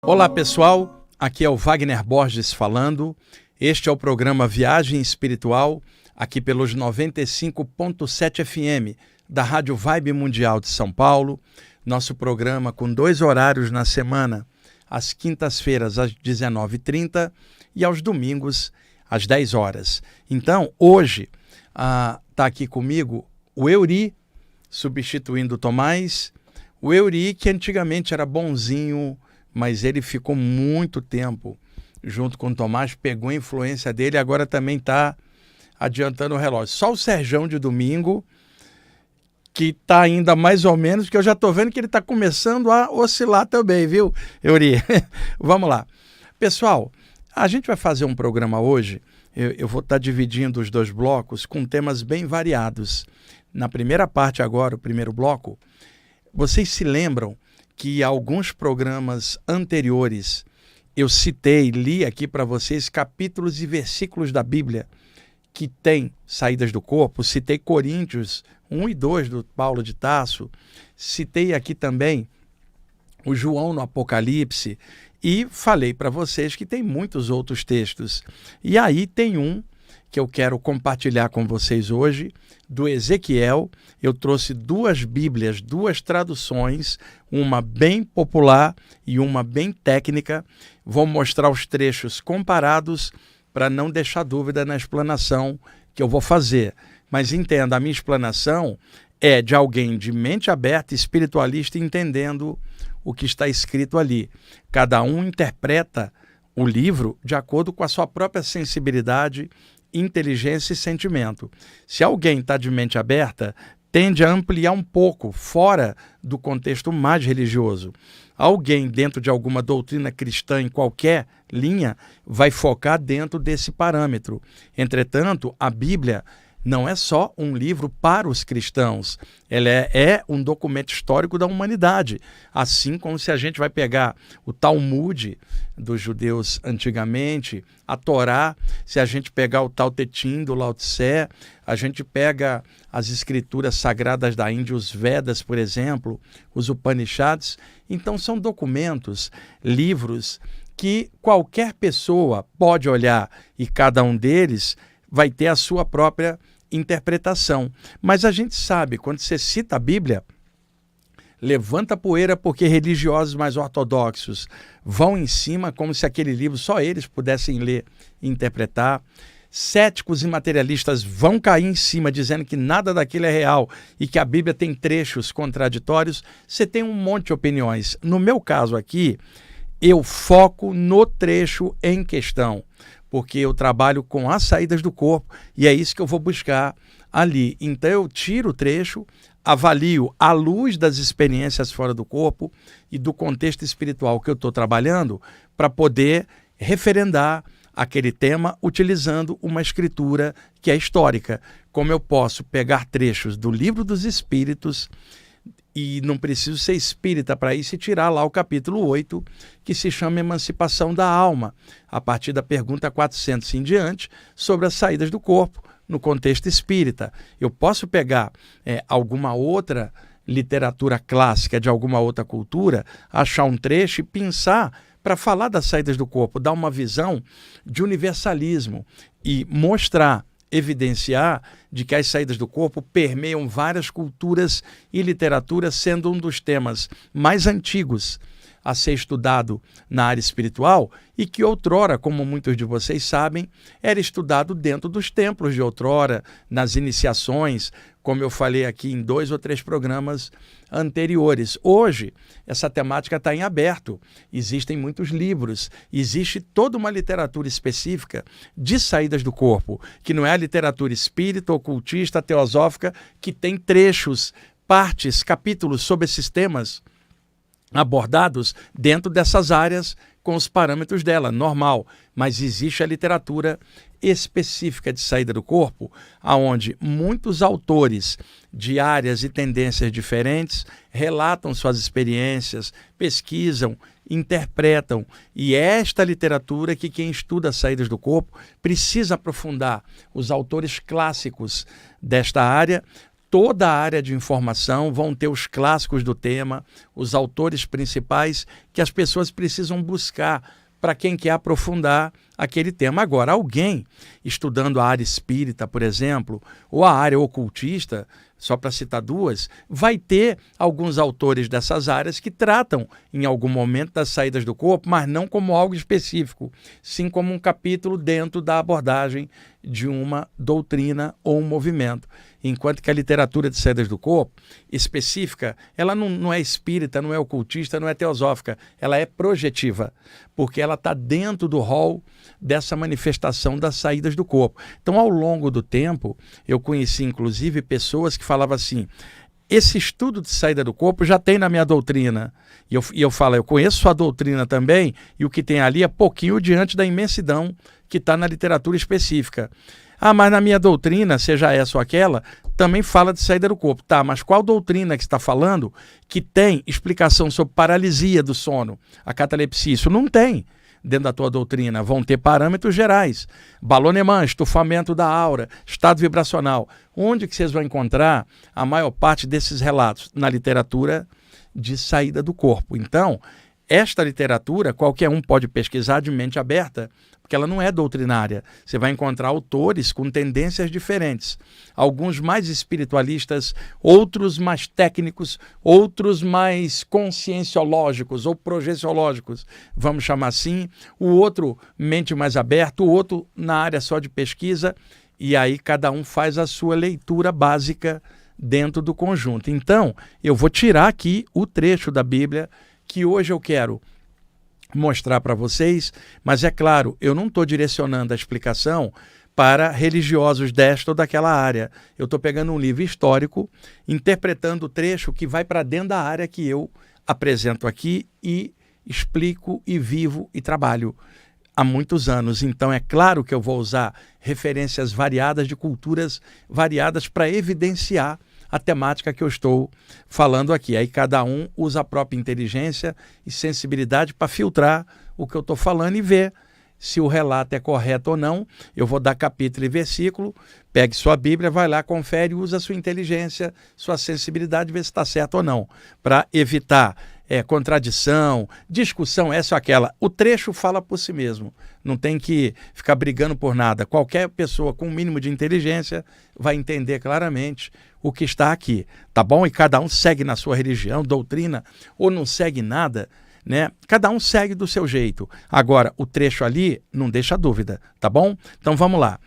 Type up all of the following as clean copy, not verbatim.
Olá pessoal, aqui é o Wagner Borges falando. Este é o programa Viagem Espiritual, aqui pelos 95.7 FM da Rádio Vibe Mundial de São Paulo. Nosso programa com 2 horários na semana, às quintas-feiras às 19h30 e aos domingos às 10 horas. Então, hoje está aqui comigo o Euri, substituindo o Tomás. O Euri, que antigamente era bonzinho, mas ele ficou muito tempo junto com o Tomás, pegou a influência dele e agora também está adiantando o relógio. Só o Serjão de domingo, que está ainda mais ou menos, porque eu já estou vendo que ele está começando a oscilar também, viu, Euri? Vamos lá. Pessoal, a gente vai fazer um programa hoje, eu vou estar dividindo os 2 blocos com temas bem variados. Na primeira parte agora, o primeiro bloco, vocês se lembram que alguns programas anteriores eu citei, li aqui para vocês capítulos e versículos da Bíblia que tem saídas do corpo. Citei Coríntios 1 e 2 do Paulo de Tarso, citei aqui também o João no Apocalipse e falei para vocês que tem muitos outros textos. E aí tem um que eu quero compartilhar com vocês hoje, do Ezequiel. Eu trouxe 2 Bíblias, 2 traduções, uma bem popular e uma bem técnica. Vou mostrar os trechos comparados para não deixar dúvida na explanação que eu vou fazer. Mas entenda, a minha explanação é de alguém de mente aberta, espiritualista, entendendo o que está escrito ali. Cada um interpreta o livro de acordo com a sua própria sensibilidade, inteligência e sentimento. Se alguém está de mente aberta, tende a ampliar um pouco, fora do contexto mais religioso. Alguém dentro de alguma doutrina cristã em qualquer linha vai focar dentro desse parâmetro. Entretanto, a Bíblia não é só um livro para os cristãos, ela é um documento histórico da humanidade, assim como se a gente vai pegar o Talmud dos judeus antigamente, a Torá, se a gente pegar o Tao Te Ching do Lao Tse, a gente pega as escrituras sagradas da Índia, os Vedas, por exemplo, os Upanishads. Então são documentos, livros que qualquer pessoa pode olhar e cada um deles vai ter a sua própria interpretação. Mas a gente sabe, quando você cita a Bíblia, levanta a poeira porque religiosos mais ortodoxos vão em cima como se aquele livro só eles pudessem ler e interpretar. Céticos e materialistas vão cair em cima dizendo que nada daquilo é real e que a Bíblia tem trechos contraditórios. Você tem um monte de opiniões. No meu caso aqui, eu foco no trecho em questão, porque eu trabalho com as saídas do corpo e é isso que eu vou buscar ali. Então eu tiro o trecho, avalio à luz das experiências fora do corpo e do contexto espiritual que eu estou trabalhando para poder referendar aquele tema utilizando uma escritura que é histórica. Como eu posso pegar trechos do Livro dos Espíritos, e não preciso ser espírita para isso, e tirar lá o capítulo 8, que se chama Emancipação da Alma, a partir da pergunta 400 em diante, sobre as saídas do corpo no contexto espírita. Eu posso pegar alguma outra literatura clássica de alguma outra cultura, achar um trecho e pensar para falar das saídas do corpo, dar uma visão de universalismo e mostrar, evidenciar de que as saídas do corpo permeiam várias culturas e literaturas, sendo um dos temas mais antigos a ser estudado na área espiritual e que outrora, como muitos de vocês sabem, era estudado dentro dos templos de outrora, nas iniciações, como eu falei aqui em 2 ou 3 programas anteriores. Hoje, essa temática está em aberto. Existem muitos livros, existe toda uma literatura específica de saídas do corpo, que não é a literatura espírita, ocultista, teosófica, que tem trechos, partes, capítulos sobre esses temas abordados dentro dessas áreas com os parâmetros dela, normal. Mas existe a literatura específica de saída do corpo, onde muitos autores de áreas e tendências diferentes relatam suas experiências, pesquisam, interpretam. E é esta literatura que quem estuda as saídas do corpo precisa aprofundar. Os autores clássicos desta área toda a área de informação, vão ter os clássicos do tema, os autores principais que as pessoas precisam buscar para quem quer aprofundar aquele tema. Agora, alguém estudando a área espírita, por exemplo, ou a área ocultista, só para citar duas, vai ter alguns autores dessas áreas que tratam em algum momento das saídas do corpo, mas não como algo específico, sim como um capítulo dentro da abordagem de uma doutrina ou um movimento. Enquanto que a literatura de saídas do corpo, específica, ela não é espírita, não é ocultista, não é teosófica, ela é projetiva, porque ela está dentro do rol dessa manifestação das saídas do corpo. Então, ao longo do tempo, eu conheci, inclusive, pessoas que falavam assim, esse estudo de saída do corpo já tem na minha doutrina. E eu falo, eu conheço a doutrina também, e o que tem ali é pouquinho diante da imensidão que está na literatura específica. Ah, mas na minha doutrina, seja essa ou aquela, também fala de saída do corpo. Tá, mas qual doutrina que está falando que tem explicação sobre paralisia do sono, a catalepsia? Isso não tem dentro da tua doutrina. Vão ter parâmetros gerais. Balonemã, estufamento da aura, estado vibracional. Onde que vocês vão encontrar a maior parte desses relatos? Na literatura de saída do corpo. Então, esta literatura, qualquer um pode pesquisar de mente aberta, porque ela não é doutrinária. Você vai encontrar autores com tendências diferentes. Alguns mais espiritualistas, outros mais técnicos, outros mais conscienciológicos ou projeciológicos, vamos chamar assim. O outro, mente mais aberta, o outro na área só de pesquisa. E aí cada um faz a sua leitura básica dentro do conjunto. Então, eu vou tirar aqui o trecho da Bíblia que hoje eu quero mostrar para vocês, mas é claro, eu não estou direcionando a explicação para religiosos desta ou daquela área. Eu estou pegando um livro histórico, interpretando o trecho que vai para dentro da área que eu apresento aqui e explico e vivo e trabalho há muitos anos. Então é claro que eu vou usar referências variadas de culturas variadas para evidenciar a temática que eu estou falando aqui. Aí cada um usa a própria inteligência e sensibilidade para filtrar o que eu estou falando e ver se o relato é correto ou não. Eu vou dar capítulo e versículo, pegue sua Bíblia, vai lá, confere, usa a sua inteligência, sua sensibilidade, vê se está certo ou não, para evitar contradição, discussão, essa ou aquela. O trecho fala por si mesmo, não tem que ficar brigando por nada. Qualquer pessoa com um mínimo de inteligência vai entender claramente o que está aqui, tá bom? E cada um segue na sua religião, doutrina, ou não segue nada, né? Cada um segue do seu jeito. Agora, o trecho ali não deixa dúvida, tá bom? Então vamos lá.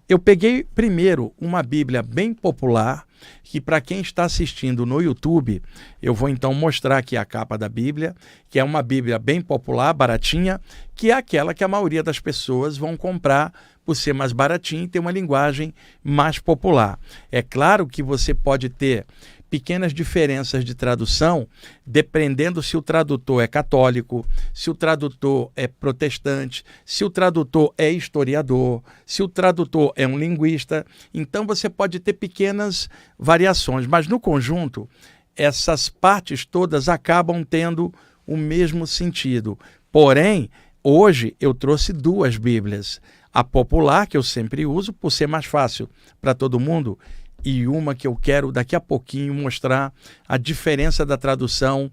Eu peguei primeiro uma Bíblia bem popular, que para quem está assistindo no YouTube, eu vou então mostrar aqui a capa da Bíblia, que é uma Bíblia bem popular, baratinha, que é aquela que a maioria das pessoas vão comprar por ser mais baratinha e ter uma linguagem mais popular. É claro que você pode ter pequenas diferenças de tradução, dependendo se o tradutor é católico, se o tradutor é protestante, se o tradutor é historiador, se o tradutor é um linguista. Então você pode ter pequenas variações, mas no conjunto, essas partes todas acabam tendo o mesmo sentido. Porém, hoje eu trouxe duas Bíblias. A popular, que eu sempre uso, por ser mais fácil para todo mundo, e uma que eu quero daqui a pouquinho mostrar a diferença da tradução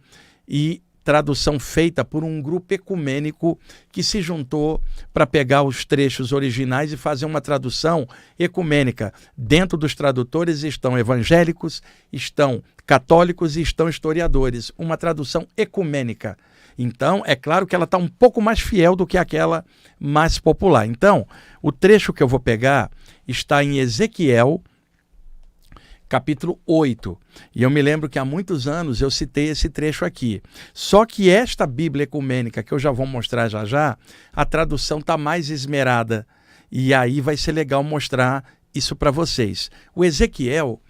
e tradução feita por um grupo ecumênico que se juntou para pegar os trechos originais e fazer uma tradução ecumênica. Dentro dos tradutores estão evangélicos, estão católicos e estão historiadores. Uma tradução ecumênica. Então, é claro que ela está um pouco mais fiel do que aquela mais popular. Então, o trecho que eu vou pegar está em Ezequiel, capítulo 8. E eu me lembro que há muitos anos eu citei esse trecho aqui. Só que esta Bíblia ecumênica, que eu já vou mostrar já já, a tradução está mais esmerada. E aí vai ser legal mostrar isso para vocês. O Ezequiel,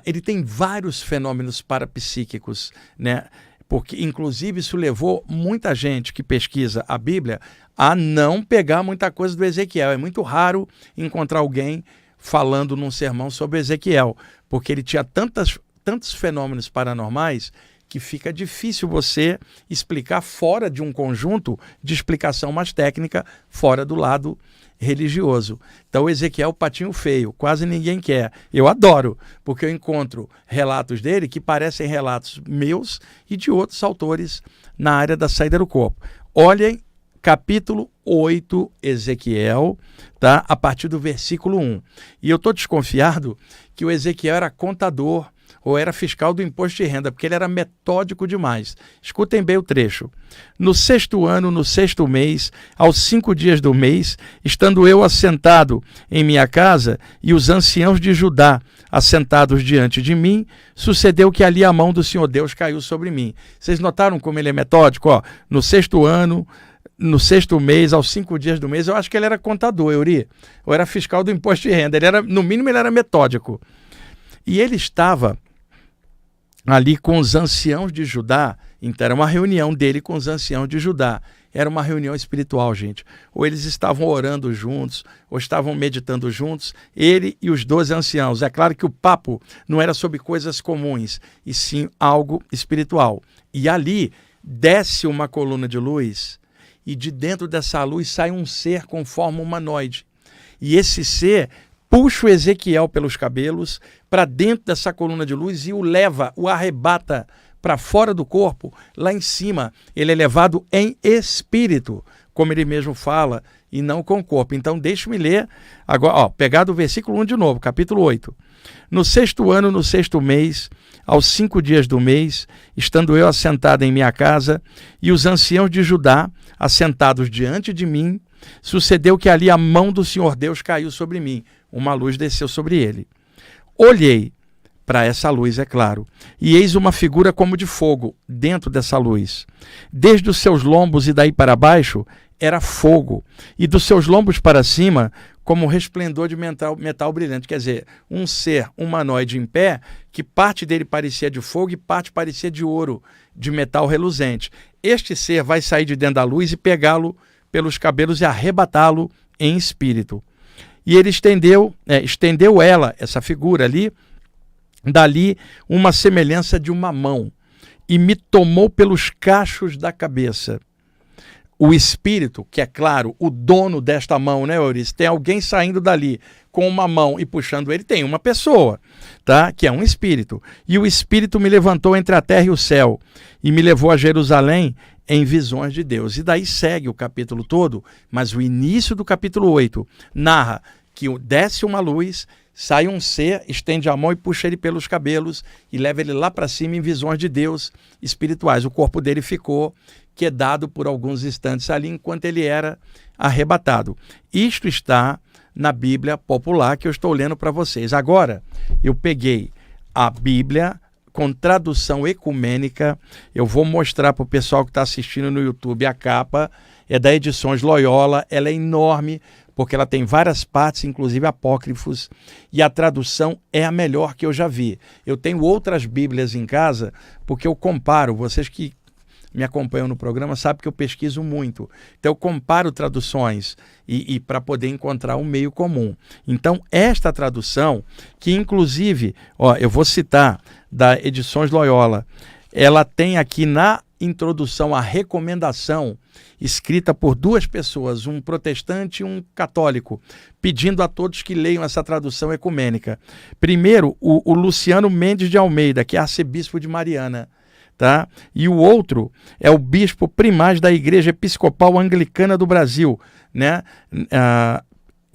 ele tem vários fenômenos parapsíquicos, né? Porque, inclusive, isso levou muita gente que pesquisa a Bíblia a não pegar muita coisa do Ezequiel. É muito raro encontrar alguém falando num sermão sobre Ezequiel, porque ele tinha tantos fenômenos paranormais que fica difícil você explicar fora de um conjunto de explicação mais técnica, fora do lado religioso. Então, Ezequiel, patinho feio, quase ninguém quer. Eu adoro, porque eu encontro relatos dele que parecem relatos meus e de outros autores na área da saída do corpo. Olhem capítulo 8, Ezequiel, tá? A partir do versículo 1. E eu estou desconfiado que o Ezequiel era contador ou era fiscal do imposto de renda, porque ele era metódico demais. Escutem bem o trecho. No 6º ano, no 6º mês, aos 5 dias do mês, estando eu assentado em minha casa e os anciãos de Judá assentados diante de mim, sucedeu que ali a mão do Senhor Deus caiu sobre mim. Vocês notaram como ele é metódico? Ó, no 6º ano, no 6º mês, aos 5 dias do mês, eu acho que ele era contador, Euri, ou era fiscal do imposto de renda. Ele era, no mínimo, ele era metódico. E ele estava ali com os anciãos de Judá. Então era uma reunião dele com os anciãos de Judá. Era uma reunião espiritual, gente. Ou eles estavam orando juntos, ou estavam meditando juntos, ele e os 12 anciãos. É claro que o papo não era sobre coisas comuns, e sim algo espiritual. E ali desce uma coluna de luz, e de dentro dessa luz sai um ser com forma humanoide. E esse ser puxa o Ezequiel pelos cabelos para dentro dessa coluna de luz e o leva, o arrebata para fora do corpo, lá em cima. Ele é levado em espírito, como ele mesmo fala, e não com o corpo. Então, deixe-me ler agora, ó, pegar do versículo 1 de novo, capítulo 8. No 6º ano, no 6º mês, aos 5 dias do mês, estando eu assentado em minha casa, e os anciãos de Judá, assentados diante de mim, sucedeu que ali a mão do Senhor Deus caiu sobre mim. Uma luz desceu sobre ele. Olhei para essa luz, é claro, e eis uma figura como de fogo dentro dessa luz. Desde os seus lombos e daí para baixo era fogo, e dos seus lombos para cima como resplendor de metal brilhante. Quer dizer, um ser humanoide em pé, que parte dele parecia de fogo e parte parecia de ouro, de metal reluzente. Este ser vai sair de dentro da luz e pegá-lo pelos cabelos e arrebatá-lo em espírito. E ele estendeu ela, essa figura ali, dali uma semelhança de uma mão, e me tomou pelos cachos da cabeça. O espírito, que é claro, o dono desta mão, né, Eurice? Tem alguém saindo dali com uma mão e puxando ele, tem uma pessoa, tá? Que é um espírito. E o espírito me levantou entre a terra e o céu e me levou a Jerusalém em visões de Deus. E daí segue o capítulo todo, mas o início do capítulo 8 narra que desce uma luz, sai um ser, estende a mão e puxa ele pelos cabelos e leva ele lá para cima em visões de Deus espirituais. O corpo dele ficou quedado por alguns instantes ali enquanto ele era arrebatado. Isto está na Bíblia popular que eu estou lendo para vocês. Agora, eu peguei a Bíblia com tradução ecumênica. Eu vou mostrar para o pessoal que está assistindo no YouTube a capa. É da Edições Loyola, ela é enorme, porque ela tem várias partes, inclusive apócrifos, e a tradução é a melhor que eu já vi. Eu tenho outras Bíblias em casa, porque eu comparo. Vocês que me acompanham no programa sabem que eu pesquiso muito. Então eu comparo traduções e para poder encontrar um meio comum. Então esta tradução, que inclusive, ó, eu vou citar da Edições Loyola, ela tem aqui na introdução a recomendação escrita por duas pessoas, um protestante e um católico, pedindo a todos que leiam essa tradução ecumênica. Primeiro, o Luciano Mendes de Almeida, que é arcebispo de Mariana, tá? E o outro é o bispo primaz da Igreja Episcopal Anglicana do Brasil, né?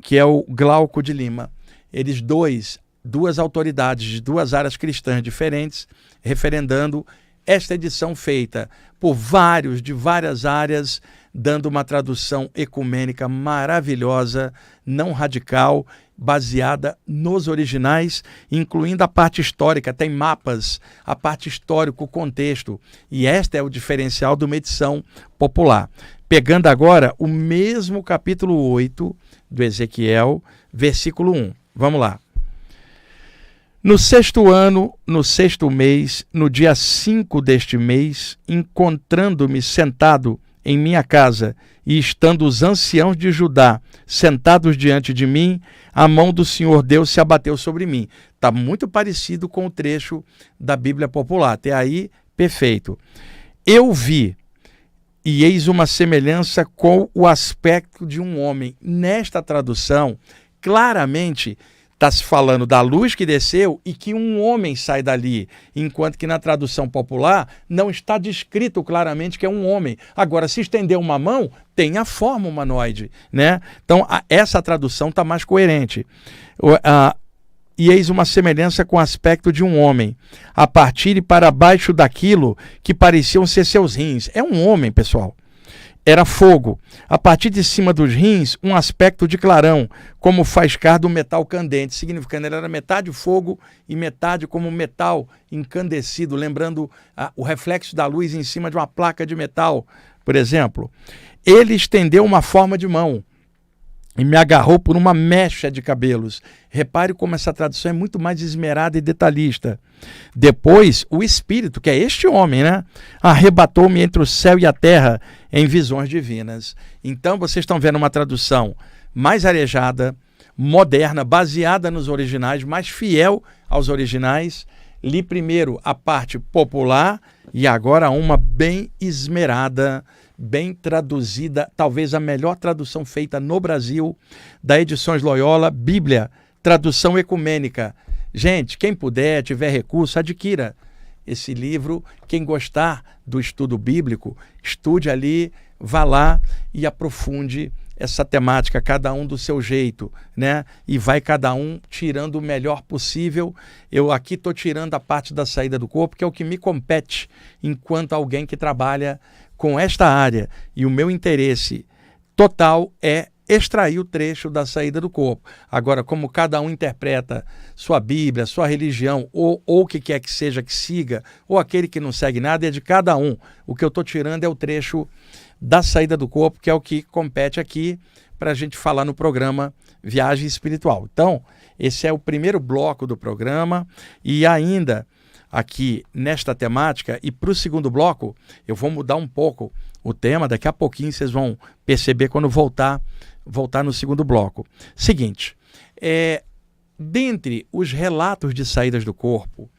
Que é o Glauco de Lima. Eles duas autoridades de duas áreas cristãs diferentes, referendando esta edição feita por vários de várias áreas, dando uma tradução ecumênica maravilhosa, não radical, baseada nos originais, incluindo a parte histórica. Tem mapas, a parte histórica, o contexto. E este é o diferencial de uma edição popular. Pegando agora o mesmo capítulo 8 do Ezequiel, versículo 1. Vamos lá. No 6º ano, no 6º mês, no dia 5 deste mês, encontrando-me sentado em minha casa e estando os anciãos de Judá sentados diante de mim, a mão do Senhor Deus se abateu sobre mim. Está muito parecido com o trecho da Bíblia popular. Até aí, Perfeito. Eu vi, e eis uma semelhança com o aspecto de um homem. Nesta tradução, claramente está se falando da luz que desceu e que um homem sai dali, enquanto que na tradução popular não está descrito claramente que é um homem. Agora, se estender uma mão, tem a forma humanoide, né? Então, essa tradução está mais coerente. E eis uma semelhança com o aspecto de um homem, a partir e para baixo daquilo que pareciam ser seus rins. É um homem, pessoal. Era fogo. A partir de cima dos rins, um aspecto de clarão, como faiscar do metal candente, significando ele era metade fogo e metade como metal incandescido, lembrando o reflexo da luz em cima de uma placa de metal, por exemplo. Ele estendeu uma forma de mão e me agarrou por uma mecha de cabelos. Repare como essa tradução é muito mais esmerada e detalhista. Depois, o Espírito, que é este homem, né, arrebatou-me entre o céu e a terra em visões divinas. Então, vocês estão vendo uma tradução mais arejada, moderna, baseada nos originais, mais fiel aos originais. Li primeiro a parte popular e agora uma bem esmerada, bem traduzida, talvez a melhor tradução feita no Brasil, da Edições Loyola, Bíblia, tradução ecumênica. Gente, quem puder, tiver recurso, adquira esse livro. Quem gostar do estudo bíblico, estude ali, vá lá e aprofunde essa temática, cada um do seu jeito, né? E vai cada um tirando o melhor possível. Eu aqui estou tirando a parte da saída do corpo, que é o que me compete enquanto alguém que trabalha com esta área. E o meu interesse total é extrair o trecho da saída do corpo. Agora, como cada um interpreta sua Bíblia, sua religião, ou o que quer que seja que siga, ou aquele que não segue nada, é de cada um. O que eu estou tirando é o trecho da saída do corpo, que é o que compete aqui para a gente falar no programa Viagem Espiritual. Então, esse é o primeiro bloco do programa, e ainda aqui nesta temática, e para o segundo bloco, eu vou mudar um pouco o tema, daqui a pouquinho vocês vão perceber quando voltar no segundo bloco. Seguinte, dentre os relatos de saídas do corpo,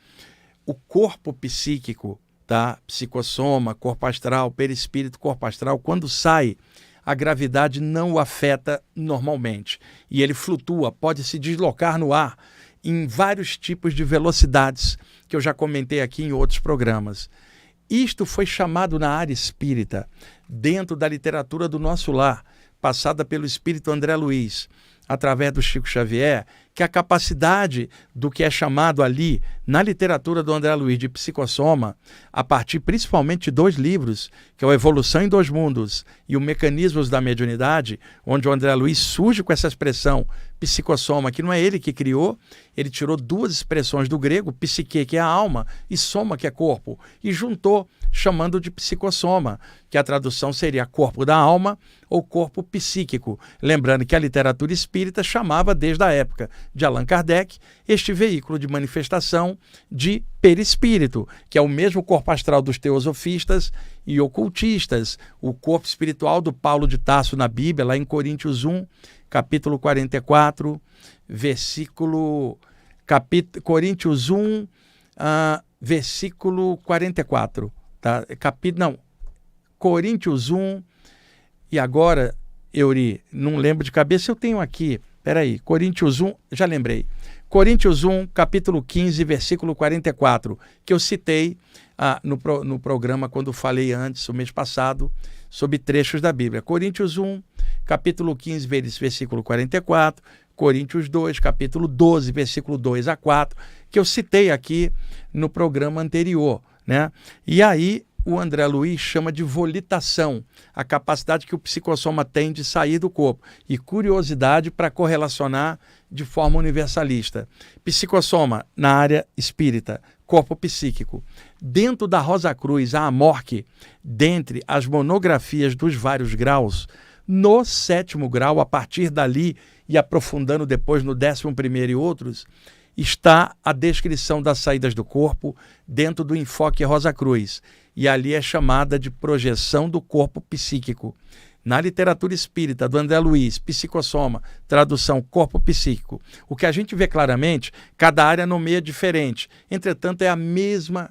o corpo psíquico, tá? Psicossoma, corpo astral, perispírito, corpo astral, quando sai, a gravidade não o afeta normalmente. E ele flutua, pode se deslocar no ar em vários tipos de velocidades, que eu já comentei aqui em outros programas. Isto foi chamado na área espírita, dentro da literatura do nosso lar, passada pelo espírito André Luiz, através do Chico Xavier, que a capacidade do que é chamado ali, na literatura do André Luiz, de psicossoma, a partir principalmente de 2 livros, que é o Evolução em 2 Mundos e o Mecanismos da Mediunidade, onde o André Luiz surge com essa expressão psicossoma, que não é ele que criou, ele tirou 2 expressões do grego, psique, que é a alma, e soma, que é corpo, e juntou, chamando de psicossoma, que a tradução seria corpo da alma ou corpo psíquico. Lembrando que a literatura espírita chamava, desde a época de Allan Kardec, este veículo de manifestação de perispírito, que é o mesmo corpo astral dos teosofistas e ocultistas, o corpo espiritual do Paulo de Tarso na Bíblia, lá em Coríntios 1, capítulo 44, Coríntios 1, versículo 44. Tá? Coríntios 1, e agora, Euri, não lembro de cabeça, eu tenho aqui, peraí, Coríntios 1, já lembrei, Coríntios 1, capítulo 15, versículo 44, que eu citei no programa quando falei antes, o mês passado, sobre trechos da Bíblia. Coríntios 1, capítulo 15, versículo 44, Coríntios 2, capítulo 12, versículo 2 a 4, que eu citei aqui no programa anterior, né? E aí o André Luiz chama de volitação, a capacidade que o psicossoma tem de sair do corpo, e curiosidade para correlacionar de forma universalista. Psicossoma na área espírita, corpo psíquico. Dentro da Rosa Cruz, a Amorque, dentre as monografias dos vários graus, no 7º grau, a partir dali e aprofundando depois no 11º e outros, está a descrição das saídas do corpo dentro do enfoque Rosa Cruz. E ali é chamada de projeção do corpo psíquico. Na literatura espírita do André Luiz, psicossoma, tradução corpo psíquico. O que a gente vê claramente, cada área nomeia diferente. Entretanto, é a mesma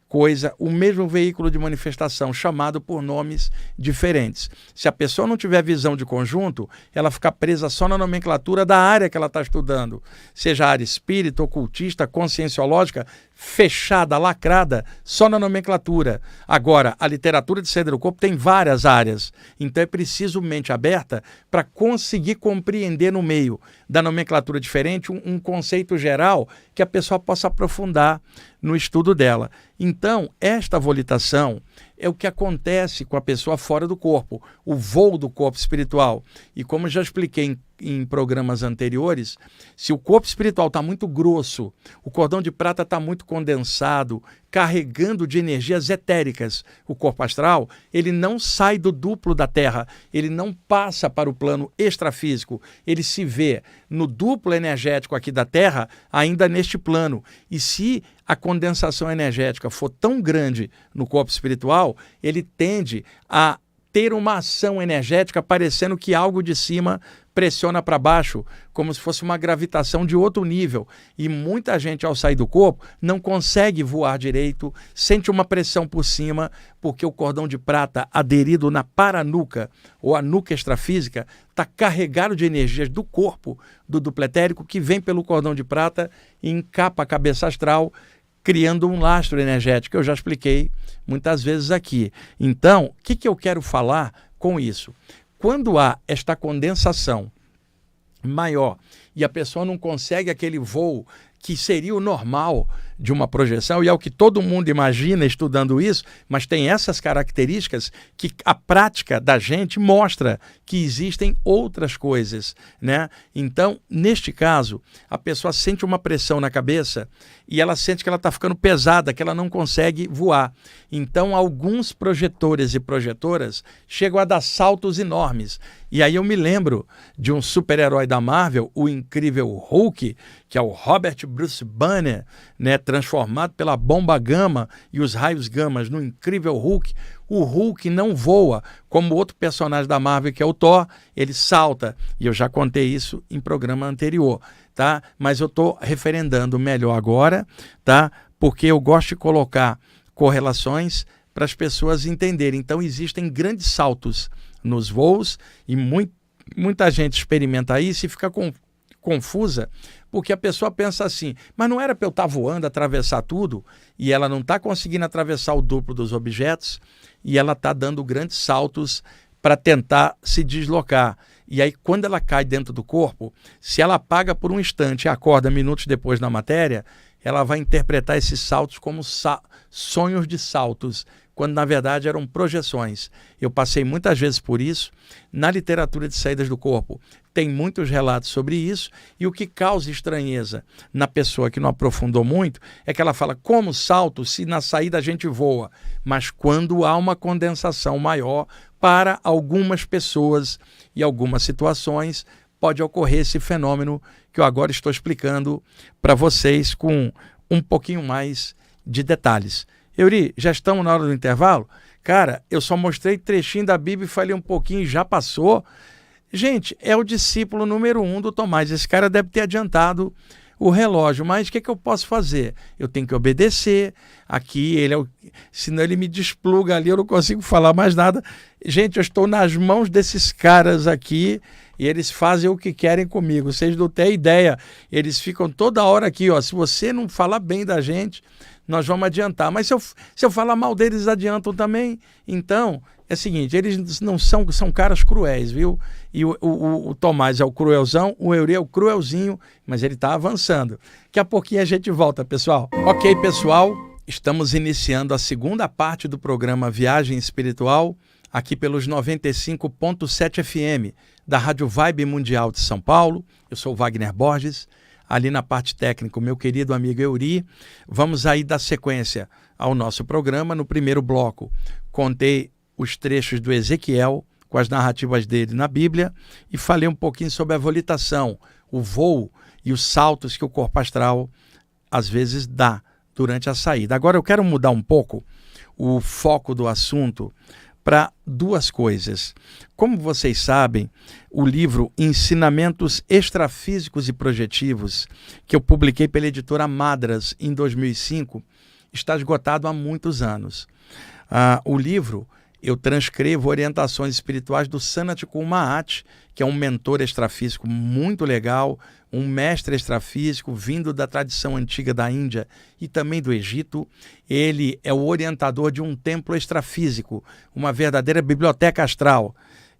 coisa, o mesmo veículo de manifestação, chamado por nomes diferentes. Se a pessoa não tiver visão de conjunto, ela fica presa só na nomenclatura da área que ela está estudando, seja a área espírita, ocultista, conscienciológica, fechada, lacrada, só na nomenclatura. Agora, a literatura de saída do corpo tem várias áreas, então é preciso mente aberta para conseguir compreender no meio da nomenclatura diferente um conceito geral que a pessoa possa aprofundar no estudo dela. Então, esta volitação é o que acontece com a pessoa fora do corpo, o voo do corpo espiritual. E como já expliquei em programas anteriores, se o corpo espiritual está muito grosso, o cordão de prata está muito condensado, carregando de energias etéricas o corpo astral, ele não sai do duplo da Terra, ele não passa para o plano extrafísico, ele se vê no duplo energético aqui da Terra, ainda neste plano. E se a condensação energética for tão grande no corpo espiritual, ele tende a ter uma ação energética parecendo que algo de cima pressiona para baixo, como se fosse uma gravitação de outro nível. E muita gente, ao sair do corpo, não consegue voar direito, sente uma pressão por cima, porque o cordão de prata aderido na paranuca, ou a nuca extrafísica, está carregado de energias do corpo do duplo etérico, que vem pelo cordão de prata e encapa a cabeça astral, criando um lastro energético, eu já expliquei muitas vezes aqui. Então, o que eu quero falar com isso? Quando há esta condensação maior e a pessoa não consegue aquele voo que seria o normal de uma projeção, e é o que todo mundo imagina estudando isso, mas tem essas características que a prática da gente mostra que existem outras coisas, né? Então, neste caso, a pessoa sente uma pressão na cabeça e ela sente que ela está ficando pesada, que ela não consegue voar. Então, alguns projetores e projetoras chegam a dar saltos enormes. E aí eu me lembro de um super-herói da Marvel, o incrível Hulk, que é o Robert Bruce Banner, né, transformado pela bomba gama e os raios gamas no incrível Hulk. O Hulk não voa como outro personagem da Marvel, que é o Thor, ele salta. E eu já contei isso em programa anterior, tá? Mas eu estou referendando melhor agora, tá? Porque eu gosto de colocar correlações para as pessoas entenderem. Então, existem grandes saltos nos voos e muita gente experimenta isso e fica confusa, porque a pessoa pensa assim, mas não era para eu estar voando, atravessar tudo, e ela não está conseguindo atravessar o duplo dos objetos, e ela está dando grandes saltos para tentar se deslocar. E aí, quando ela cai dentro do corpo, se ela apaga por um instante e acorda minutos depois na matéria, ela vai interpretar esses saltos como sonhos de saltos, quando na verdade eram projeções. Eu passei muitas vezes por isso. Na literatura de saídas do corpo tem muitos relatos sobre isso, e o que causa estranheza na pessoa que não aprofundou muito é que ela fala, como salto se na saída a gente voa? Mas quando há uma condensação maior, para algumas pessoas e algumas situações, pode ocorrer esse fenômeno que eu agora estou explicando para vocês com um pouquinho mais de detalhes. Euri, já estamos na hora do intervalo? Cara, eu só mostrei trechinho da Bíblia e falei um pouquinho e já passou. Gente, é o discípulo número 1 do Tomás. Esse cara deve ter adiantado o relógio, mas o que eu posso fazer? Eu tenho que obedecer. Aqui, senão ele me despluga ali, eu não consigo falar mais nada. Gente, eu estou nas mãos desses caras aqui e eles fazem o que querem comigo. Vocês não têm ideia. Eles ficam toda hora aqui, ó. Se você não falar bem da gente, nós vamos adiantar. Mas se eu falar mal deles, eles adiantam também. Então, é o seguinte, eles não são caras cruéis, viu? E o Tomás é o cruelzão, o Euri é o cruelzinho, mas ele está avançando. Daqui a pouquinho a gente volta, pessoal. Ok, pessoal, estamos iniciando a segunda parte do programa Viagem Espiritual, aqui pelos 95.7 FM, da Rádio Vibe Mundial de São Paulo. Eu sou o Wagner Borges. Ali na parte técnica, o meu querido amigo Euri. Vamos aí dar sequência ao nosso programa. No primeiro bloco, contei os trechos do Ezequiel, com as narrativas dele na Bíblia, e falei um pouquinho sobre a volitação, o voo e os saltos que o corpo astral às vezes dá durante a saída. Agora eu quero mudar um pouco o foco do assunto para duas coisas. Como vocês sabem, o livro Ensinamentos Extrafísicos e Projetivos, que eu publiquei pela editora Madras em 2005, está esgotado há muitos anos. O livro, eu transcrevo orientações espirituais do Sanat Kummahat, que é um mentor extrafísico muito legal, um mestre extrafísico vindo da tradição antiga da Índia e também do Egito. Ele é o orientador de um templo extrafísico, uma verdadeira biblioteca astral,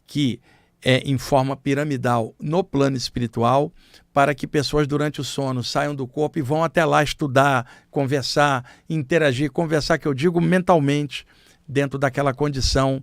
que é em forma piramidal no plano espiritual, para que pessoas durante o sono saiam do corpo e vão até lá estudar, conversar, interagir, conversar, que eu digo mentalmente, dentro daquela condição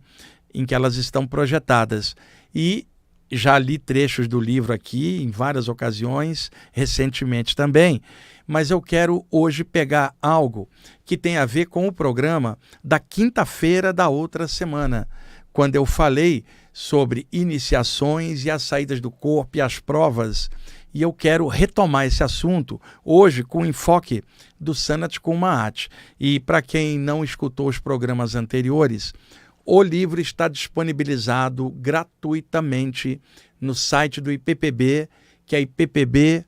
em que elas estão projetadas. E já li trechos do livro aqui em várias ocasiões, recentemente também, mas eu quero hoje pegar algo que tem a ver com o programa da quinta-feira da outra semana, quando eu falei sobre iniciações e as saídas do corpo e as provas, e eu quero retomar esse assunto hoje com o enfoque do Sanat Kummahat. E para quem não escutou os programas anteriores, o livro está disponibilizado gratuitamente no site do IPPB, que é ippb.org.br,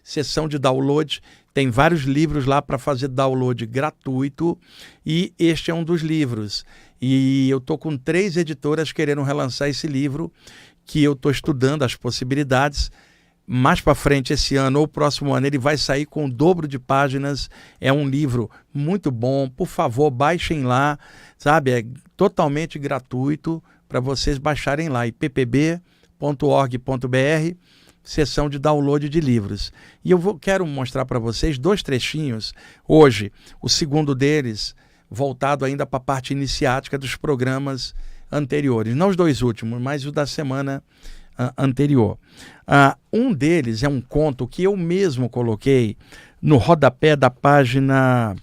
seção de download. Tem vários livros lá para fazer download gratuito e este é um dos livros. E eu estou com 3 editoras querendo relançar esse livro, que eu estou estudando as possibilidades. Mais para frente esse ano ou próximo ano ele vai sair com o dobro de páginas. É um livro muito bom. Por favor, baixem lá, sabe? É totalmente gratuito para vocês baixarem lá, ippb.org.br, seção de download de livros. E eu quero mostrar para vocês 2 trechinhos hoje. O segundo deles voltado ainda para a parte iniciática dos programas anteriores. Não os 2 últimos, mas o da semana anterior. Um deles é um conto que eu mesmo coloquei no rodapé da página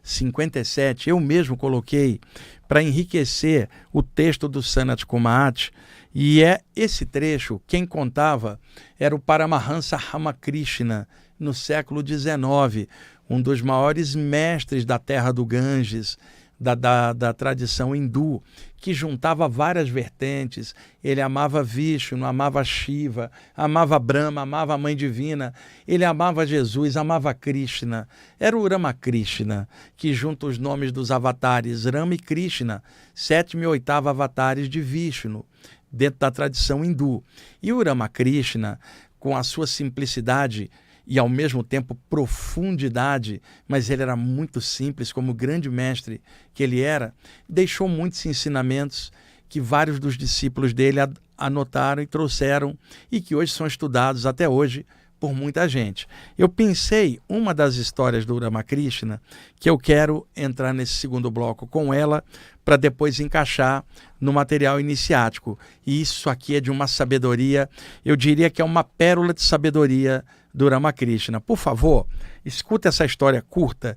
57. Eu mesmo coloquei para enriquecer o texto do Sanat Kummahat. E é esse trecho, quem contava era o Paramahansa Ramakrishna, no século XIX, um dos maiores mestres da terra do Ganges, da tradição hindu, que juntava várias vertentes. Ele amava Vishnu, amava Shiva, amava Brahma, amava a Mãe Divina, ele amava Jesus, amava Krishna. Era o Ramakrishna, que junta os nomes dos avatares Rama e Krishna, 7º e 8º avatares de Vishnu, dentro da tradição hindu. E o Ramakrishna, com a sua simplicidade e ao mesmo tempo profundidade, mas ele era muito simples, como grande mestre que ele era, deixou muitos ensinamentos que vários dos discípulos dele anotaram e trouxeram e que hoje são estudados até hoje por muita gente. Eu pensei uma das histórias do Ramakrishna que eu quero entrar nesse segundo bloco com ela para depois encaixar no material iniciático. E isso aqui é de uma sabedoria, eu diria que é uma pérola de sabedoria do Ramakrishna. Por favor, escuta essa história curta,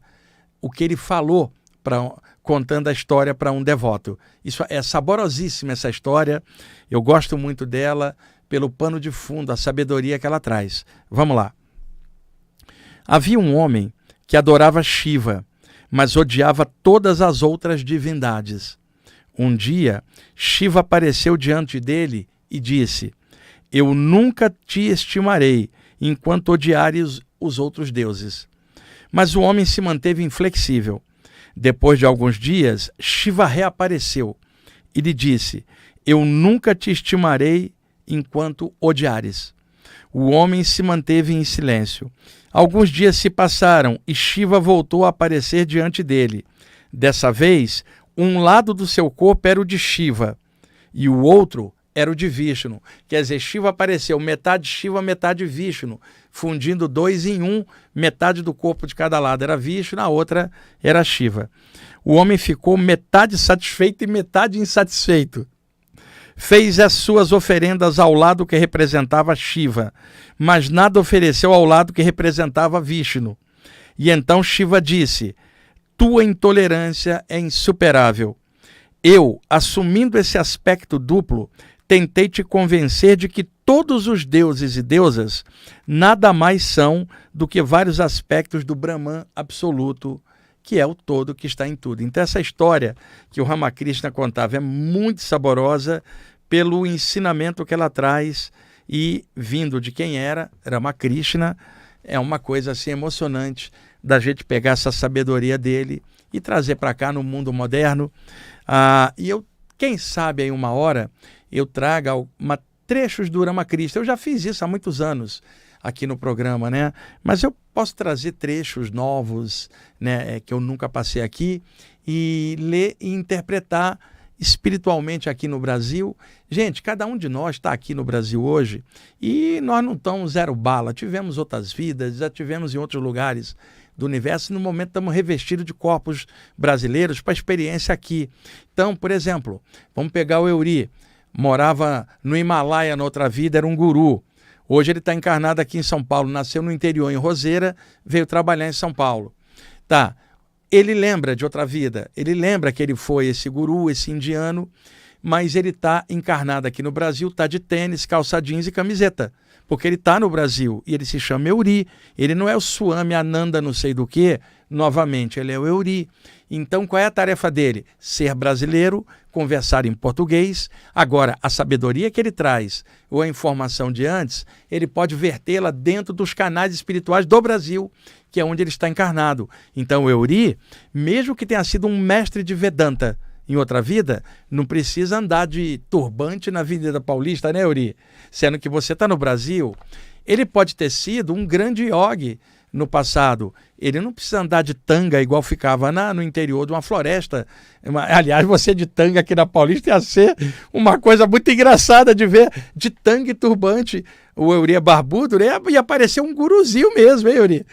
o que ele falou contando a história para um devoto. Isso é saborosíssima, essa história. Eu gosto muito dela pelo pano de fundo, a sabedoria que ela traz. Vamos lá. Havia um homem que adorava Shiva, mas odiava todas as outras divindades. Um dia, Shiva apareceu diante dele e disse: "Eu nunca te estimarei enquanto odiares os outros deuses." Mas o homem se manteve inflexível. Depois de alguns dias, Shiva reapareceu e lhe disse: "Eu nunca te estimarei enquanto odiares." O homem se manteve em silêncio. Alguns dias se passaram e Shiva voltou a aparecer diante dele. Dessa vez, um lado do seu corpo era o de Shiva e o outro era o de Vishnu. Quer dizer, Shiva apareceu, metade Shiva, metade Vishnu, fundindo 2 em 1, metade do corpo de cada lado era Vishnu, a outra era Shiva. O homem ficou metade satisfeito e metade insatisfeito. Fez as suas oferendas ao lado que representava Shiva, mas nada ofereceu ao lado que representava Vishnu. E então Shiva disse: "Tua intolerância é insuperável. Eu, assumindo esse aspecto duplo, tentei te convencer de que todos os deuses e deusas nada mais são do que vários aspectos do Brahman absoluto, que é o todo que está em tudo." Então essa história que o Ramakrishna contava é muito saborosa pelo ensinamento que ela traz, e vindo de quem era Ramakrishna, é uma coisa assim emocionante da gente pegar essa sabedoria dele e trazer para cá no mundo moderno. E eu, quem sabe aí uma hora, eu traga trechos do Ramakrishna. Eu já fiz isso há muitos anos aqui no programa, né? Mas eu posso trazer trechos novos, né, que eu nunca passei aqui, e ler e interpretar espiritualmente aqui no Brasil. Gente, cada um de nós está aqui no Brasil hoje e nós não estamos zero bala. Tivemos outras vidas, já tivemos em outros lugares do universo, e no momento estamos revestidos de corpos brasileiros para a experiência aqui. Então, por exemplo, vamos pegar o Euri, morava no Himalaia na outra vida, era um guru. Hoje ele está encarnado aqui em São Paulo, nasceu no interior, em Roseira, veio trabalhar em São Paulo. Tá, ele lembra de outra vida, ele lembra que ele foi esse guru, esse indiano, mas ele está encarnado aqui no Brasil, está de tênis, calça jeans e camiseta, porque ele está no Brasil e ele se chama Euri. Ele não é o Swami Ananda não sei do que, novamente, ele é o Euri. Então, qual é a tarefa dele? Ser brasileiro, conversar em português. Agora, a sabedoria que ele traz, ou a informação de antes, ele pode vertê-la dentro dos canais espirituais do Brasil, que é onde ele está encarnado. Então, o Euri, mesmo que tenha sido um mestre de Vedanta em outra vida, não precisa andar de turbante na Avenida Paulista, né, Euri? Sendo que você está no Brasil. Ele pode ter sido um grande yogi no passado. Ele não precisa andar de tanga igual ficava no interior de uma floresta. Aliás, você de tanga aqui na Paulista ia ser uma coisa muito engraçada de ver, de tanga e turbante. O Euri é barbudo, né? Ia parecer um guruzinho mesmo, hein, Euri?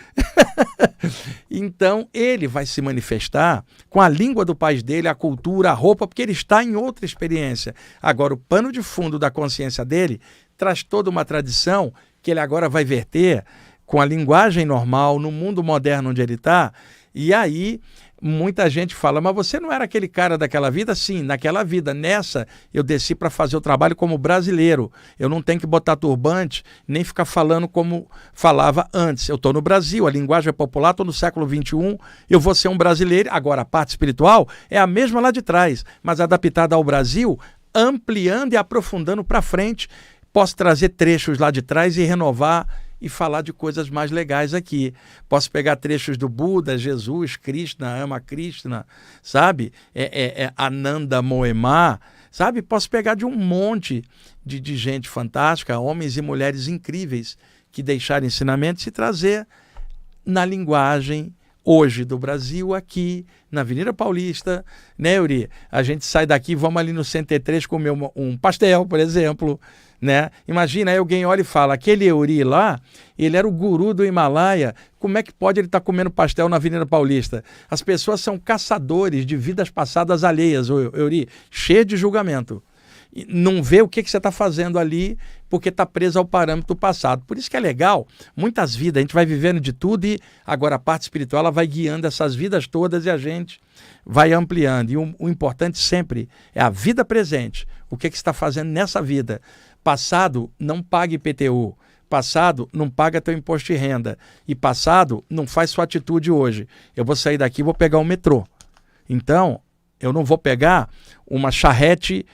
Então, ele vai se manifestar com a língua do país dele, a cultura, a roupa, porque ele está em outra experiência. Agora, o pano de fundo da consciência dele traz toda uma tradição que ele agora vai verter com a linguagem normal, no mundo moderno onde ele está. E aí, muita gente fala, mas você não era aquele cara daquela vida? Sim, naquela vida. Nessa, eu desci para fazer o trabalho como brasileiro. Eu não tenho que botar turbante, nem ficar falando como falava antes. Eu estou no Brasil, a linguagem é popular, estou no século XXI, eu vou ser um brasileiro. Agora, a parte espiritual é a mesma lá de trás, mas adaptada ao Brasil, ampliando e aprofundando para frente. Posso trazer trechos lá de trás e renovar e falar de coisas mais legais aqui. Posso pegar trechos do Buda, Jesus, Krishna, Ramakrishna, sabe? Ananda Moema, sabe? Posso pegar de um monte de gente fantástica, homens e mulheres incríveis que deixaram ensinamentos e trazer na linguagem hoje do Brasil, aqui na Avenida Paulista, né, Euri? A gente sai daqui, vamos ali no 103 comer um pastel, por exemplo, né? Imagina, aí alguém olha e fala, aquele Euri lá, ele era o guru do Himalaia, como é que pode ele estar comendo pastel na Avenida Paulista? As pessoas são caçadores de vidas passadas alheias, Euri, cheio de julgamento. Não vê o que você está fazendo ali porque está preso ao parâmetro do passado. Por isso que é legal, muitas vidas, a gente vai vivendo de tudo e agora a parte espiritual ela vai guiando essas vidas todas e a gente vai ampliando. E o importante sempre é a vida presente, o que você está fazendo nessa vida. Passado, não pague IPTU. Passado, não paga teu imposto de renda. E passado, não faz sua atitude hoje. Eu vou sair daqui e vou pegar o metrô. Então, eu não vou pegar uma charrete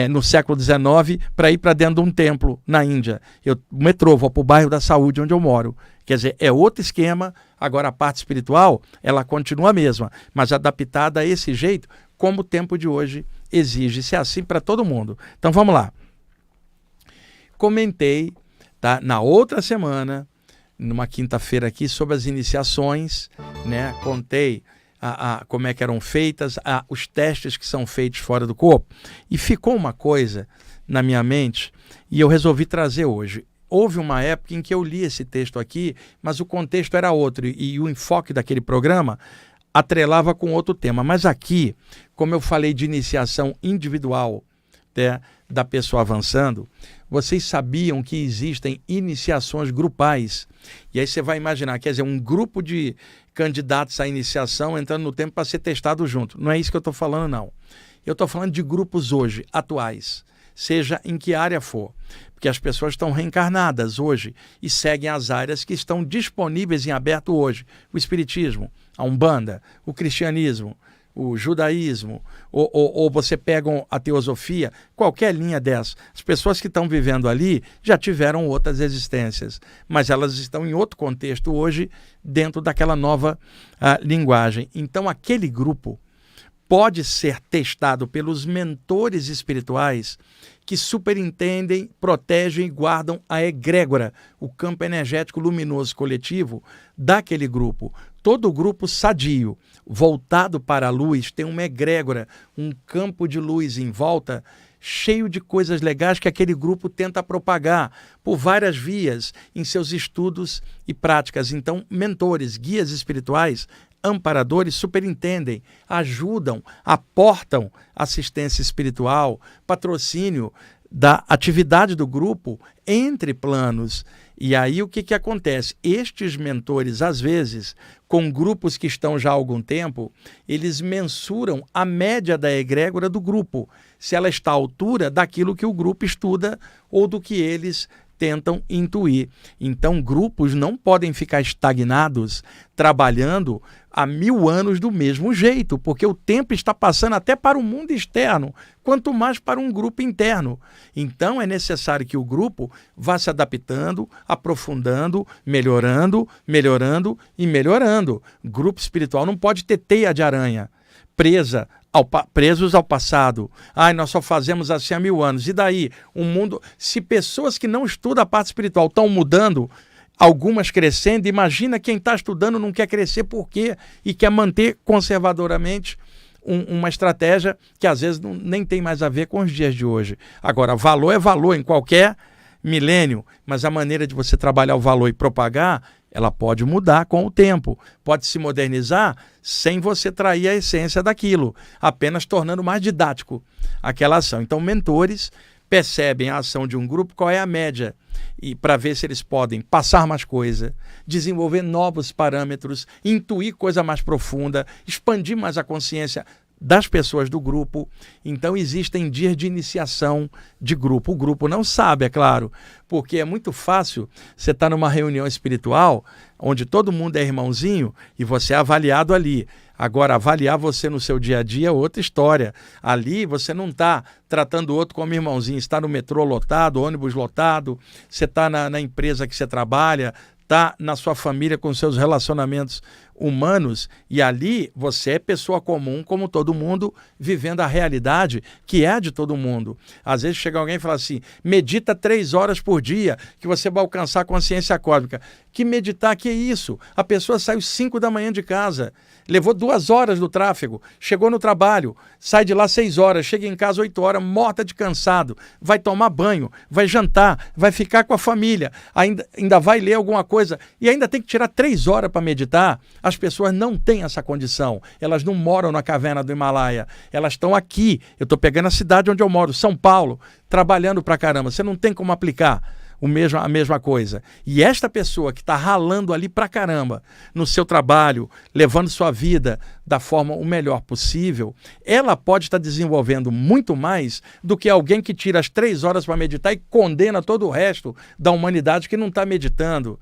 no século XIX para ir para dentro de um templo na Índia. O metrô, vou para o bairro da Saúde, onde eu moro. Quer dizer, é outro esquema. Agora, a parte espiritual, ela continua a mesma, mas adaptada a esse jeito, como o tempo de hoje exige. Isso é assim para todo mundo. Então, vamos lá. Comentei, tá, na outra semana, numa quinta-feira aqui, sobre as iniciações, né? Contei como é que eram feitas, os testes que são feitos fora do corpo. E ficou uma coisa na minha mente e eu resolvi trazer hoje. Houve uma época em que eu li esse texto aqui, mas o contexto era outro e o enfoque daquele programa atrelava com outro tema. Mas aqui, como eu falei de iniciação individual, da pessoa avançando, vocês sabiam que existem iniciações grupais. E aí você vai imaginar, quer dizer, um grupo de candidatos à iniciação entrando no tempo para ser testado junto. Não é isso que eu estou falando, não. Eu estou falando de grupos hoje, atuais, seja em que área for. Porque as pessoas estão reencarnadas hoje e seguem as áreas que estão disponíveis em aberto hoje. O Espiritismo, a Umbanda, o Cristianismo, o judaísmo, ou você pega a teosofia, qualquer linha dessa. As pessoas que estão vivendo ali já tiveram outras existências, mas elas estão em outro contexto hoje, dentro daquela nova linguagem. Então, aquele grupo pode ser testado pelos mentores espirituais que superintendem, protegem e guardam a egrégora, o campo energético luminoso coletivo daquele grupo. Todo grupo sadio, voltado para a luz, tem uma egrégora, um campo de luz em volta, cheio de coisas legais que aquele grupo tenta propagar por várias vias em seus estudos e práticas. Então, mentores, guias espirituais, amparadores superintendem, ajudam, aportam assistência espiritual, patrocínio da atividade do grupo entre planos. E aí o que acontece? Estes mentores, às vezes, com grupos que estão já há algum tempo, eles mensuram a média da egrégora do grupo, se ela está à altura daquilo que o grupo estuda ou do que eles tentam intuir. Então, grupos não podem ficar estagnados trabalhando há 1000 anos do mesmo jeito, porque o tempo está passando até para o mundo externo, quanto mais para um grupo interno. Então, é necessário que o grupo vá se adaptando, aprofundando, melhorando e melhorando. Grupo espiritual não pode ter teia de aranha presos ao passado. Nós só fazemos assim há 1000 anos. E daí? O mundo, se pessoas que não estudam a parte espiritual estão mudando, algumas crescendo, imagina quem está estudando não quer crescer por quê? E quer manter conservadoramente uma estratégia que às vezes nem tem mais a ver com os dias de hoje. Agora, valor é valor em qualquer milênio, mas a maneira de você trabalhar o valor e propagar, ela pode mudar com o tempo, pode se modernizar sem você trair a essência daquilo, apenas tornando mais didático aquela ação. Então, mentores percebem a ação de um grupo, qual é a média, e para ver se eles podem passar mais coisa, desenvolver novos parâmetros, intuir coisa mais profunda, expandir mais a consciência das pessoas do grupo. Então existem dias de iniciação de grupo. O grupo não sabe, é claro, porque é muito fácil você estar numa reunião espiritual onde todo mundo é irmãozinho e você é avaliado ali. Agora, avaliar você no seu dia a dia é outra história. Ali você não está tratando o outro como irmãozinho, está no metrô lotado, ônibus lotado, você está na empresa que você trabalha, está na sua família com seus relacionamentos humanos, e ali você é pessoa comum como todo mundo, vivendo a realidade que é a de todo mundo. Às vezes chega alguém e fala assim, medita 3 horas por dia que você vai alcançar a consciência cósmica. Que meditar, que é isso? A pessoa saiu 5 da manhã de casa, levou 2 horas do tráfego, chegou no trabalho, sai de lá 6 horas, chega em casa 8 horas, morta de cansado, vai tomar banho, vai jantar, vai ficar com a família, ainda vai ler alguma coisa e ainda tem que tirar 3 horas para meditar. As pessoas não têm essa condição, elas não moram na caverna do Himalaia, elas estão aqui. Eu estou pegando a cidade onde eu moro, São Paulo, trabalhando pra caramba, você não tem como aplicar a mesma coisa. E esta pessoa que está ralando ali pra caramba no seu trabalho, levando sua vida da forma o melhor possível, ela pode estar desenvolvendo muito mais do que alguém que tira as 3 horas para meditar e condena todo o resto da humanidade que não está meditando.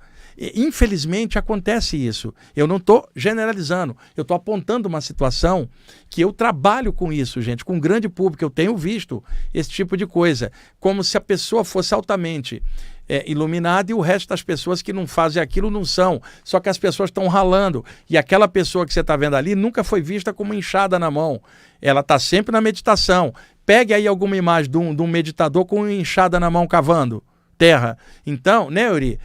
Infelizmente acontece isso. Eu não estou generalizando, eu estou apontando uma situação que eu trabalho com isso, gente, com um grande público. Eu tenho visto esse tipo de coisa, como se a pessoa fosse altamente iluminada e o resto das pessoas que não fazem aquilo não são. Só que as pessoas estão ralando e aquela pessoa que você está vendo ali nunca foi vista com uma enxada na mão. Ela está sempre na meditação. Pegue aí alguma imagem de um meditador com uma enxada na mão cavando terra. Então, né, Yuri?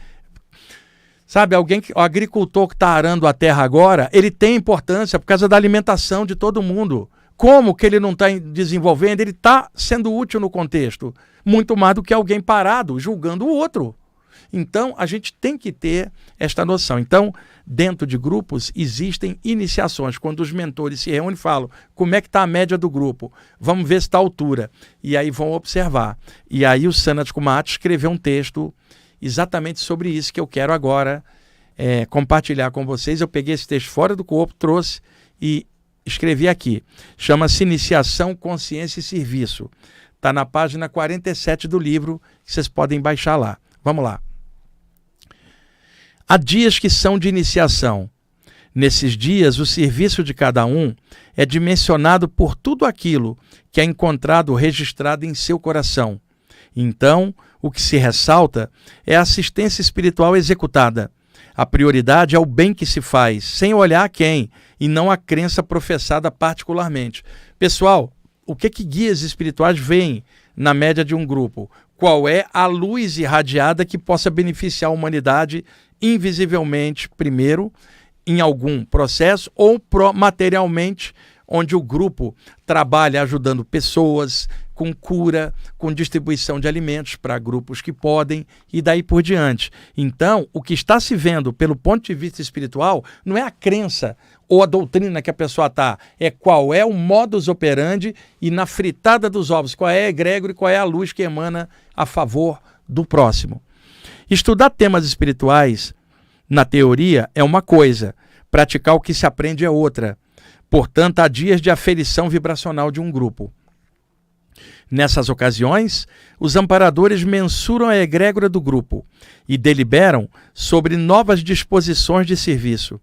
Sabe, o agricultor que está arando a terra agora, ele tem importância por causa da alimentação de todo mundo. Como que ele não está desenvolvendo? Ele está sendo útil no contexto, muito mais do que alguém parado, julgando o outro. Então, a gente tem que ter esta noção. Então, dentro de grupos, existem iniciações. Quando os mentores se reúnem e falam, como é que está a média do grupo? Vamos ver se está a altura. E aí vão observar. E aí o Sanat Kumar escreveu um texto exatamente sobre isso que eu quero agora compartilhar com vocês. Eu peguei esse texto fora do corpo, trouxe e escrevi aqui. Chama-se Iniciação, Consciência e Serviço. Está na página 47 do livro, que vocês podem baixar lá. Vamos lá. Há dias que são de iniciação. Nesses dias, o serviço de cada um é dimensionado por tudo aquilo que é encontrado registrado em seu coração. Então, o que se ressalta é a assistência espiritual executada. A prioridade é o bem que se faz, sem olhar a quem, e não a crença professada particularmente. Pessoal, o que guias espirituais veem na média de um grupo? Qual é a luz irradiada que possa beneficiar a humanidade invisivelmente, primeiro, em algum processo, ou materialmente, onde o grupo trabalha ajudando pessoas com cura, com distribuição de alimentos para grupos que podem e daí por diante. Então, o que está se vendo pelo ponto de vista espiritual não é a crença ou a doutrina que a pessoa está, é qual é o modus operandi e na fritada dos ovos, qual é a egrégora e qual é a luz que emana a favor do próximo. Estudar temas espirituais na teoria é uma coisa, praticar o que se aprende é outra. Portanto, há dias de aferição vibracional de um grupo. Nessas ocasiões, os amparadores mensuram a egrégora do grupo e deliberam sobre novas disposições de serviço.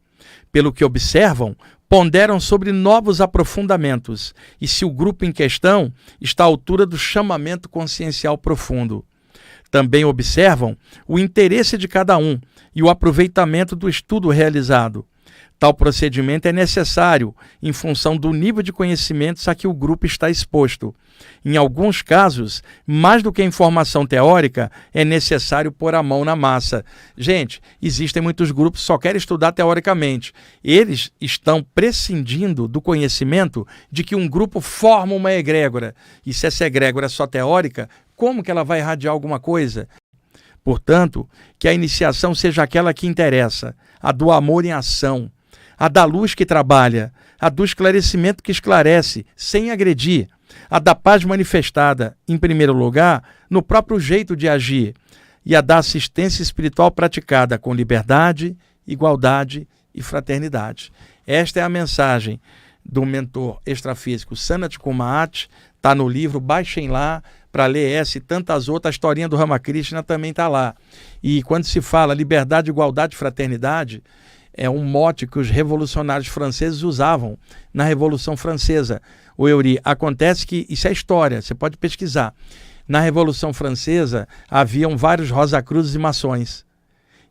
Pelo que observam, ponderam sobre novos aprofundamentos e se o grupo em questão está à altura do chamamento consciencial profundo. Também observam o interesse de cada um e o aproveitamento do estudo realizado. Tal procedimento é necessário em função do nível de conhecimentos a que o grupo está exposto. Em alguns casos, mais do que a informação teórica, é necessário pôr a mão na massa. Gente, existem muitos grupos que só querem estudar teoricamente. Eles estão prescindindo do conhecimento de que um grupo forma uma egrégora. E se essa egrégora é só teórica, como que ela vai irradiar alguma coisa? Portanto, que a iniciação seja aquela que interessa, a do amor em ação, a da luz que trabalha, a do esclarecimento que esclarece, sem agredir, a da paz manifestada, em primeiro lugar, no próprio jeito de agir, e a da assistência espiritual praticada com liberdade, igualdade e fraternidade. Esta é a mensagem do mentor extrafísico Sanat Kumar, está no livro, baixem lá para ler essa e tantas outras. A historinha do Ramakrishna também está lá. E quando se fala liberdade, igualdade e fraternidade, é um mote que os revolucionários franceses usavam na Revolução Francesa. O Eury, acontece que isso é história, você pode pesquisar. Na Revolução Francesa haviam vários Rosacruzes e maçons.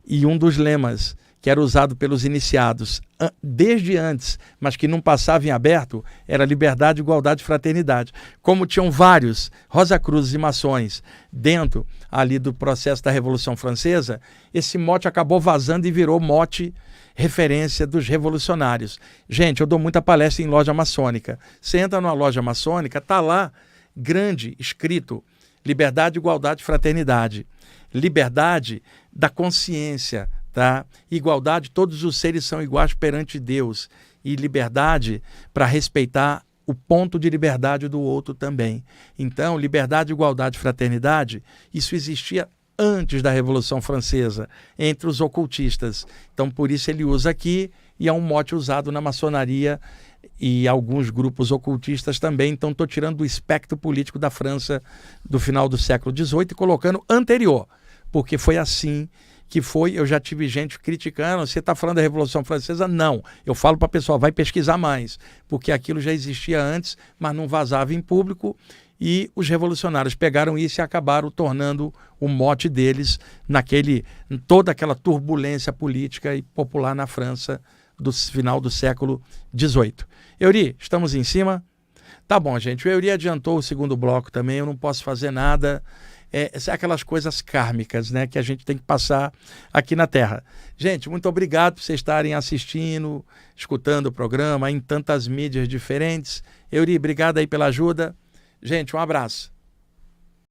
E um dos lemas que era usado pelos iniciados desde antes, mas que não passava em aberto, era liberdade, igualdade e fraternidade. Como tinham vários Rosacruzes e maçons dentro ali do processo da Revolução Francesa, esse mote acabou vazando e virou mote referência dos revolucionários. Gente, eu dou muita palestra em loja maçônica. Você entra numa loja maçônica, está lá, grande, escrito, liberdade, igualdade e fraternidade. Liberdade da consciência, tá? Igualdade, todos os seres são iguais perante Deus. E liberdade para respeitar o ponto de liberdade do outro também. Então, liberdade, igualdade e fraternidade, isso existia antes da Revolução Francesa, entre os ocultistas. Então, por isso ele usa aqui, e é um mote usado na maçonaria e alguns grupos ocultistas também. Então, estou tirando do espectro político da França do final do século XVIII e colocando anterior, porque foi assim que foi. Eu já tive gente criticando, você está falando da Revolução Francesa? Não, eu falo para a pessoa, vai pesquisar mais, porque aquilo já existia antes, mas não vazava em público, e os revolucionários pegaram isso e acabaram tornando o mote deles toda aquela turbulência política e popular na França do final do século XVIII. Eury, estamos em cima? Tá bom, gente, o Eury adiantou o segundo bloco também, eu não posso fazer nada. São aquelas coisas kármicas, né, que a gente tem que passar aqui na Terra. Gente, muito obrigado por vocês estarem assistindo, escutando o programa em tantas mídias diferentes. Eury, obrigado aí pela ajuda. Gente, um abraço.